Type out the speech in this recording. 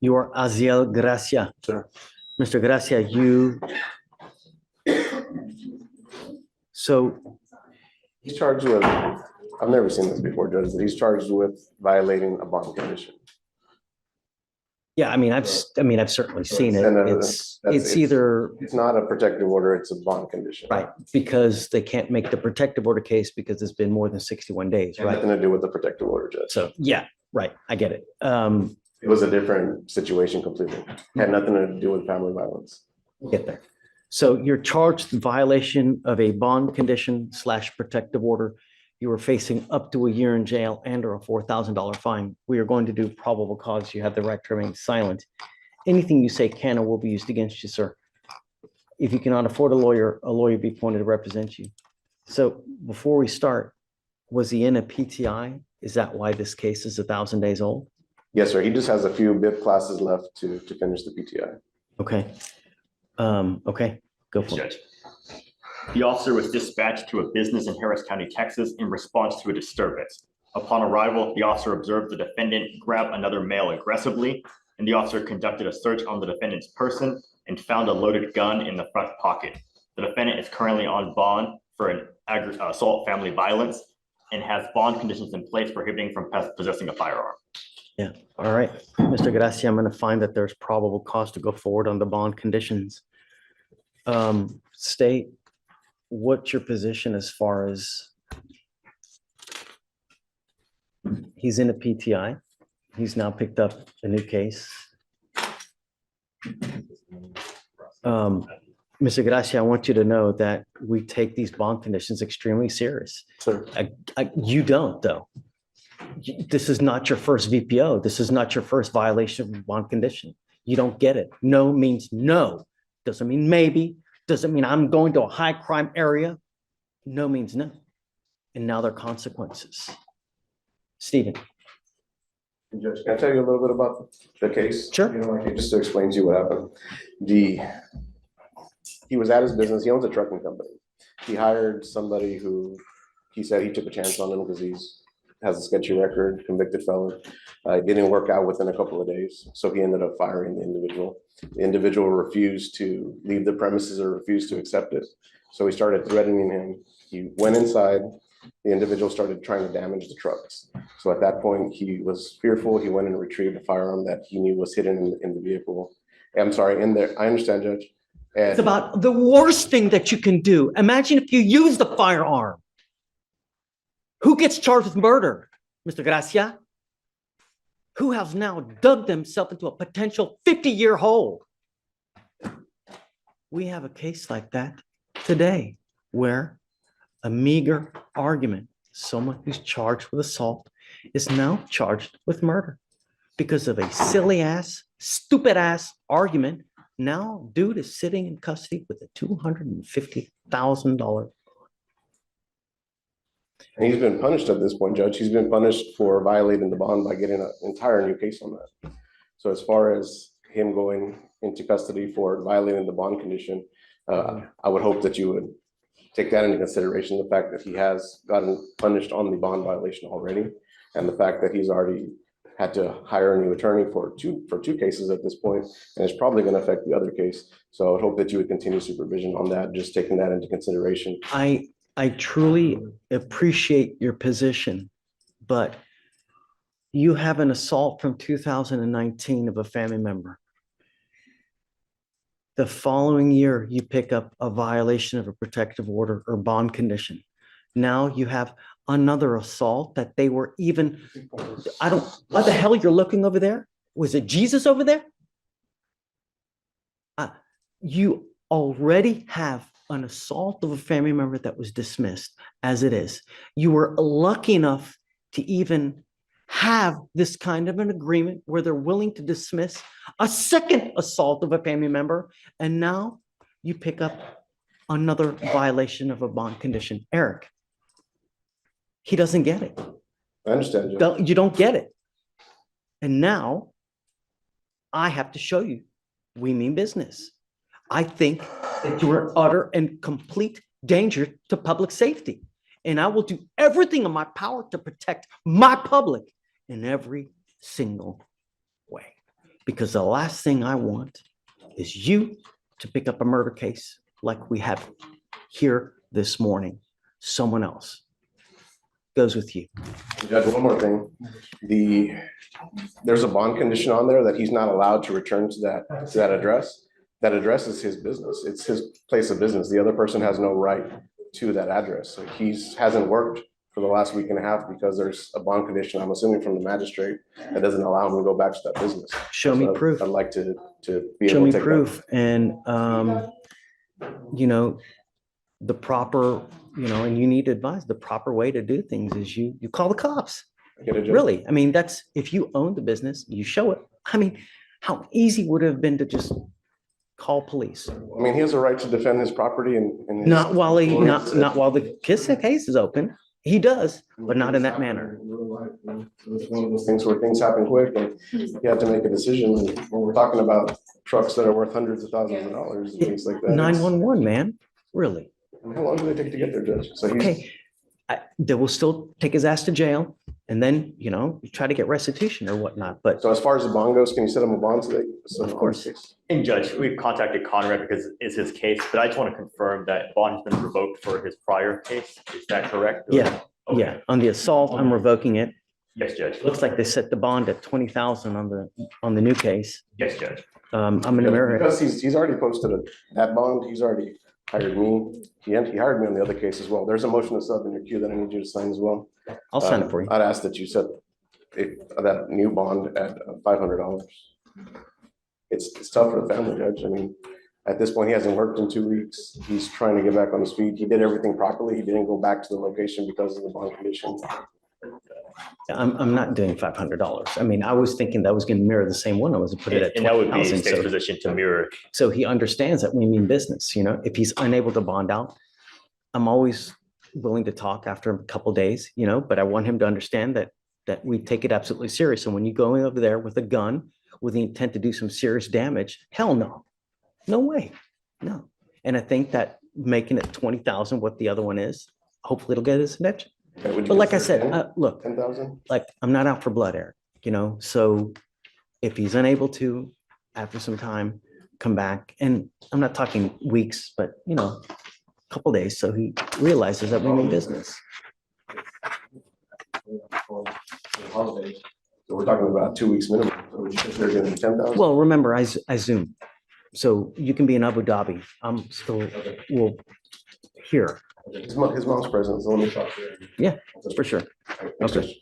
You are Aziel Gracia. Sir. Mr. Gracia, so He's charged with, I've never seen this before, Judge, but he's charged with violating a bond condition. yeah, I mean, I've certainly seen it. And, It's either It's not a protective order, it's a bond condition. right, because they can't make the protective order case because it's been more than 61 days, right? Nothing to do with the protective order, Judge. So, yeah, right, I get it. It was a different situation completely. Had nothing to do with family violence. Get there. So you're charged with violation of a bond condition / protective order. You were facing up to a year in jail and or a $4,000 fine. We are going to do probable cause. You have the right to remain silent. Anything you say can or will be used against you, sir. If you cannot afford a lawyer be appointed to represent you. So before we start, was he in a PTI? Is that why this case is 1,000 days old? Yes, sir. He just has a few BIP classes left to finish the PTI. Okay. Okay, go for it. Judge. The officer was dispatched to a business in Harris County, Texas, in response to a disturbance. Upon arrival, the officer observed the defendant grab another male aggressively, and the officer conducted a search on the defendant's person and found a loaded gun in the front pocket. The defendant is currently on bond for an assault family violence and has bond conditions in place prohibiting from possessing a firearm. Yeah, all right. Mr. Gracia, I'm going to find that there's probable cause to go forward on the bond conditions. State, what's your position as far as he's in a PTI? He's now picked up a new case. Mr. Gracia, I want you to know that we take these bond conditions extremely serious. Sir. You don't, though. This is not your first VPO. This is not your first violation of bond condition. You don't get it. No means no. Doesn't mean maybe. Doesn't mean I'm going to a high crime area. No means no. And now there are consequences. Stephen. Judge, can I tell you a little bit about the case? Sure. You know, like, just to explain to you what happened. He was at his business. He owns a trucking company. He hired somebody who he said he took a chance on him because has a sketchy record, convicted felon. It didn't work out within a couple of days. So he ended up firing the individual. The individual refused to leave the premises or refused to accept it. So he started threatening him. He went inside. The individual started trying to damage the trucks. So at that point, he was fearful. He went and retrieved a firearm that he knew was hidden in the vehicle. I'm sorry, in there. I understand, Judge. And It's about the worst thing that you can do. Imagine if you use the firearm. Who gets charged with murder, Mr. Gracia? Who has now dug themselves into a potential 50-year hole? We have a case like that today where a meager argument, someone who's charged with assault is now charged with murder because of a silly ass, stupid ass argument. Now dude is sitting in custody with a $250,000. And he's been punished at this point, Judge. He's been punished for violating the bond by getting an entire new case on that. So as far as him going into custody for violating the bond condition, I would hope that you would take that into consideration, the fact that he has gotten punished on the bond violation already, and the fact that he's already had to hire a new attorney for two cases at this point, and it's probably going to affect the other case. So I would hope that you would continue supervision on that, just taking that into consideration. I truly appreciate your position, but you have an assault from 2019 of a family member. The following year, you pick up a violation of a protective order or bond condition. Now you have another assault that they were even, what the hell you're looking over there? Was it Jesus over there? You already have an assault of a family member that was dismissed as it is. You were lucky enough to even have this kind of an agreement where they're willing to dismiss a second assault of a family member. And now you pick up another violation of a bond condition. Eric, he doesn't get it. I understand, Judge. You don't get it. And now I have to show you we mean business. I think that you are utter and complete danger to public safety. And I will do everything in my power to protect my public in every single way. Because the last thing I want is you to pick up a murder case like we have here this morning. Someone else goes with you. Judge, one more thing. There's a bond condition on there that he's not allowed to return to that address. That address is his business. It's his place of business. The other person has no right to that address. So hasn't worked for the last week and a half because there's a bond condition, I'm assuming from the magistrate, that doesn't allow him to go back to that business. Show me So proof. I'd like to be Show able me to take proof. And, you know, the proper, you know, and you need to advise, the proper way to do things is you call the cops. that. Get a judge. Really. I mean, that's, if you own the business, you show it. I mean, how easy would it have been to just call police? I mean, he has a right to defend his property and. his- Not while not while the case is open. He does, but not in that manner. It's one of those things where things happen quick and you have to make a decision. And when we're talking about trucks that are worth hundreds of thousands of dollars and things like that. 911, man, really? How long do they take to get there, Judge? So he's, Okay, they will still take his ass to jail and then, you know, try to get restitution or whatnot, but so as far as the bond goes, can you set him a bond today? Of course. And Judge, we've contacted Conrad because it's his case, but I just want to confirm that bond has been revoked for his prior case. Is that correct? yeah, Okay. yeah, on the assault, I'm revoking it. Yes, Judge. Looks like they set the bond at 20,000 on the new case. Yes, Judge. I'm gonna mirror it. Because he's already posted that bond, he's already hired me. He hired me on the other case as well. There's a motion to sub in your queue that I need you to sign as well. I'll sign it for you. I'd ask that you set that new bond at $500. It's tough for the family, Judge. I mean, at this point, he hasn't worked in 2 weeks. He's trying to get back on his feet. He did everything properly. He didn't go back to the location because of the bond condition. I'm not doing $500. I mean, I was thinking that was gonna mirror the same one. I was gonna put it at And that would be 20,000. state's So, position to mirror. so he understands that we mean business, you know, if he's unable to bond out, I'm always willing to talk after a couple days, you know, but I want him to understand that we take it absolutely serious. And when you go over there with a gun with the intent to do some serious damage, hell no, no way, no. And I think that making it 20,000, what the other one is, hopefully it'll get his attention. Okay, would you But like I consider said, look, 10,000? like I'm not out for blood, Eric, you know, so if he's unable to, after some time, come back, and I'm not talking weeks, but you know, a couple days, so he realizes that we mean business. So we're talking about 2 weeks minimum. So would you consider giving him 10,000? Well, remember, I Zoom, so you can be in Abu Dhabi. I'm still, here, His mom's present, so let me talk to her. Yeah, for sure. Thanks, Okay. Judge.